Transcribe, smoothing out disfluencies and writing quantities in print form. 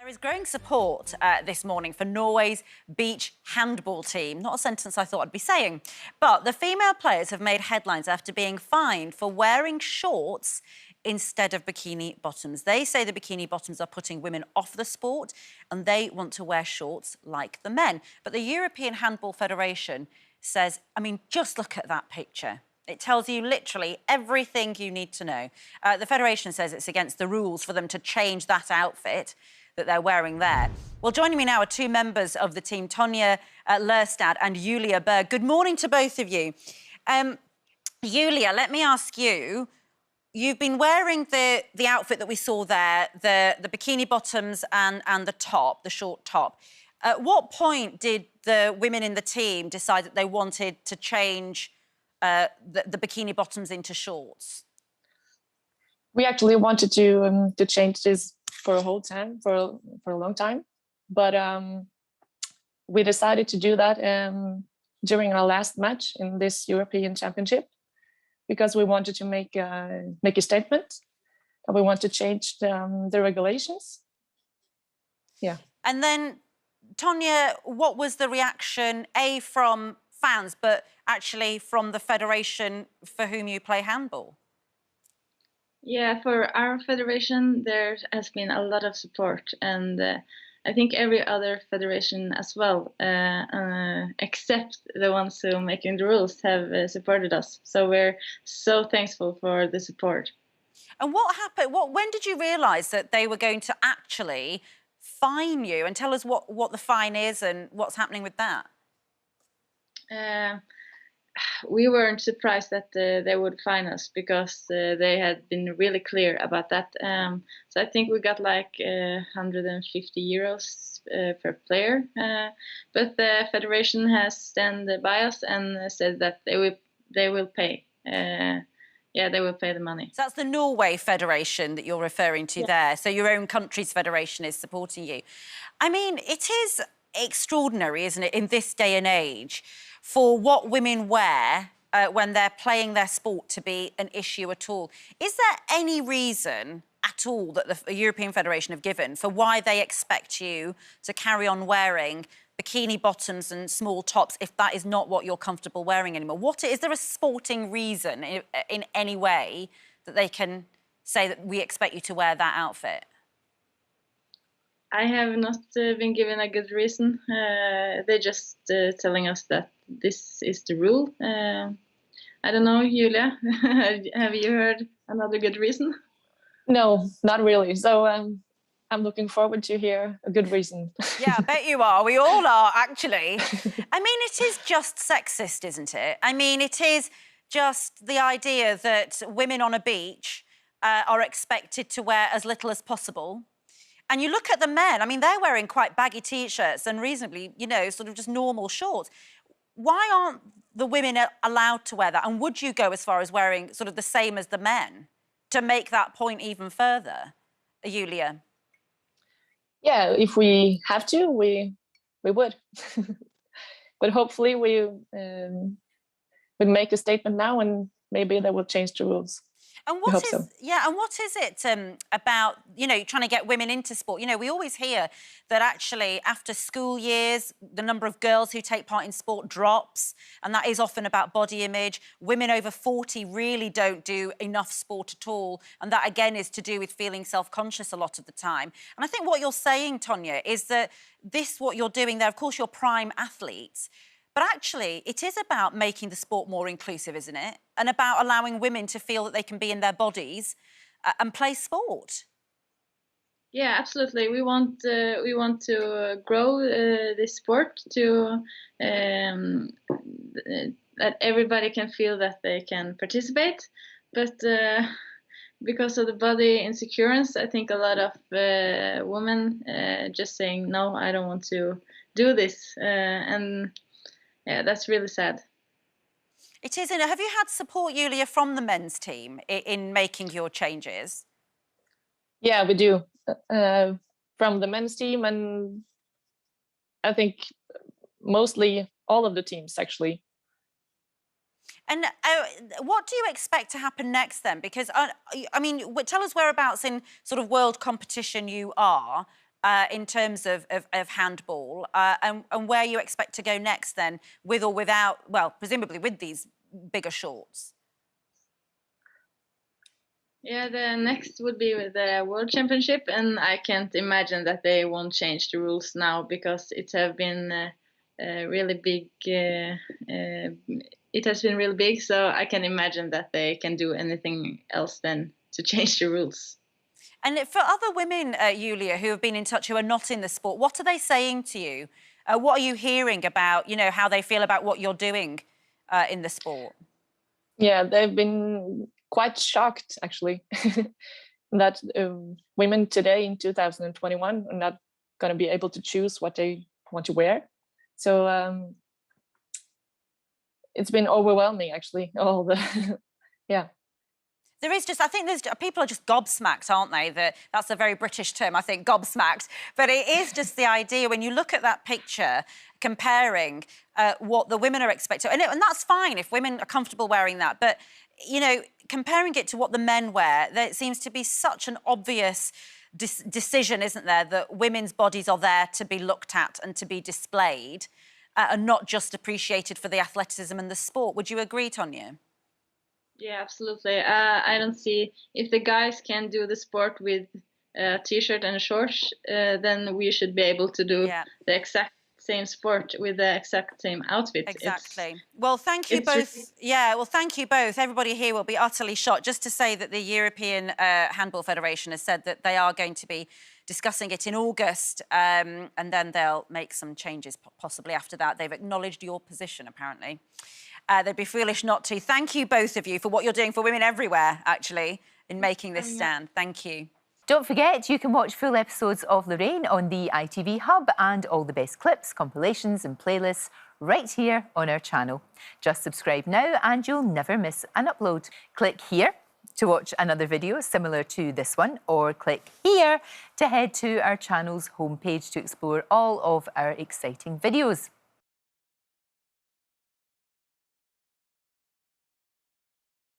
There is growing support this morning for Norway's beach handball team. Not a sentence I thought I'd be saying. But the female players have made headlines after being fined for wearing shorts instead of bikini bottoms. They say the bikini bottoms are putting women off the sport and they want to wear shorts like the men. But the European Handball Federation says, I mean, just look at that picture. It tells you literally everything you need to know. The Federation says it's against the rules for them to change that outfit that they're wearing there. Well, joining me now are two members of the team, Tonje Lerstad and Julia Berg. Good morning to both of you. Julia, let me ask you, you've been wearing the outfit that we saw there, the bikini bottoms and the top, the short top. At what point did the women in the team decide that they wanted to change the bikini bottoms into shorts? We actually wanted to change this for a long time, but we decided to do that during our last match in this European Championship because we wanted to make a statement and we want to change the regulations. Yeah. And then, Tonje, what was the reaction, A, from fans, but actually from the federation for whom you play handball? Yeah, for our federation, there has been a lot of support, and I think every other federation as well, except the ones who are making the rules, have supported us. So we're so thankful for the support. And what happened? When did you realise that they were going to actually fine you? And tell us what the fine is and what's happening with that. We weren't surprised that they would fine us because they had been really clear about that. So I think we got like 150 euros per player. But the federation has stand by us and said that they will pay. Yeah, they will pay the money. So that's the Norway Federation that you're referring to there. So your own country's federation is supporting you. I mean, it is extraordinary, isn't it, in this day and age, for what women wear when they're playing their sport to be an issue at all. Is there any reason at all that the European Federation have given for why they expect you to carry on wearing bikini bottoms and small tops if that is not what you're comfortable wearing anymore? Is there a sporting reason in any way that they can say that we expect you to wear that outfit? I have not been given a good reason. They're just telling us that this is the rule. I don't know, Julia, have you heard another good reason? No, not really. So I'm looking forward to hear a good reason. Yeah, I bet you are. We all are, actually. I mean, it is just sexist, isn't it? I mean, it is just the idea that women on a beach are expected to wear as little as possible. And you look at the men, I mean, they're wearing quite baggy T-shirts and reasonably, you know, sort of just normal shorts. Why aren't the women allowed to wear that? And would you go as far as wearing sort of the same as the men to make that point even further, Julia? Yeah, if we have to, we would. But hopefully we would make a statement now and maybe they will change the rules. And what is it about, you know, trying to get women into sport? You know, we always hear that actually after school years, the number of girls who take part in sport drops, and that is often about body image. Women over 40 really don't do enough sport at all, and that again is to do with feeling self-conscious a lot of the time. And I think what you're saying, Tonje, is that what you're doing there, of course, you're prime athletes, but actually, it is about making the sport more inclusive, isn't it? And about allowing women to feel that they can be in their bodies and play sport. Yeah, absolutely. We want to grow this sport to that everybody can feel that they can participate. But because of the body insecurity, I think a lot of women just saying no, I don't want to do this, and yeah, that's really sad. It is. Have you had support, Julia, from the men's team in making your changes? Yeah, we do. From the men's team and I think mostly all of the teams, actually. And what do you expect to happen next then? Because, I mean, tell us whereabouts in sort of world competition you are. in terms of handball, and where you expect to go next then, with or without, well, presumably with these bigger shorts? Yeah, the next would be with the World Championship, and I can't imagine that they won't change the rules now, because it have been really big. It has been really big, so I can imagine that they can do anything else than to change the rules. And for other women, Julia, who have been in touch, who are not in the sport, what are they saying to you? What are you hearing about, you know, how they feel about what you're doing in the sport? Yeah, they've been quite shocked, actually, that women today in 2021 are not going to be able to choose what they want to wear. So it's been overwhelming, actually, all the, yeah. There is just, I think there's, people are just gobsmacked, aren't they? That's a very British term, I think, gobsmacked. But it is just the idea, when you look at that picture, comparing what the women are expecting. And that's fine if women are comfortable wearing that. But, you know, comparing it to what the men wear, there seems to be such an obvious decision, isn't there, that women's bodies are there to be looked at and to be displayed and not just appreciated for the athleticism and the sport. Would you agree, Tonje? Yeah, absolutely. I don't see, if the guys can do the sport with a t-shirt and shorts, then we should be able to do the exact same sport with the exact same outfit. Exactly. Well, thank you both. Yeah, well, thank you both. Everybody here will be utterly shocked. Just to say that the European Handball Federation has said that they are going to be discussing it in August, and then they'll make some changes possibly after that. They've acknowledged your position, apparently. They'd be foolish not to. Thank you, both of you, for what you're doing for women everywhere, actually, in making this stand. Thank you. Don't forget, you can watch full episodes of Lorraine on the ITV Hub, and all the best clips, compilations and playlists right here on our channel. Just subscribe now and you'll never miss an upload. Click here to watch another video similar to this one, or click here to head to our channel's homepage to explore all of our exciting videos.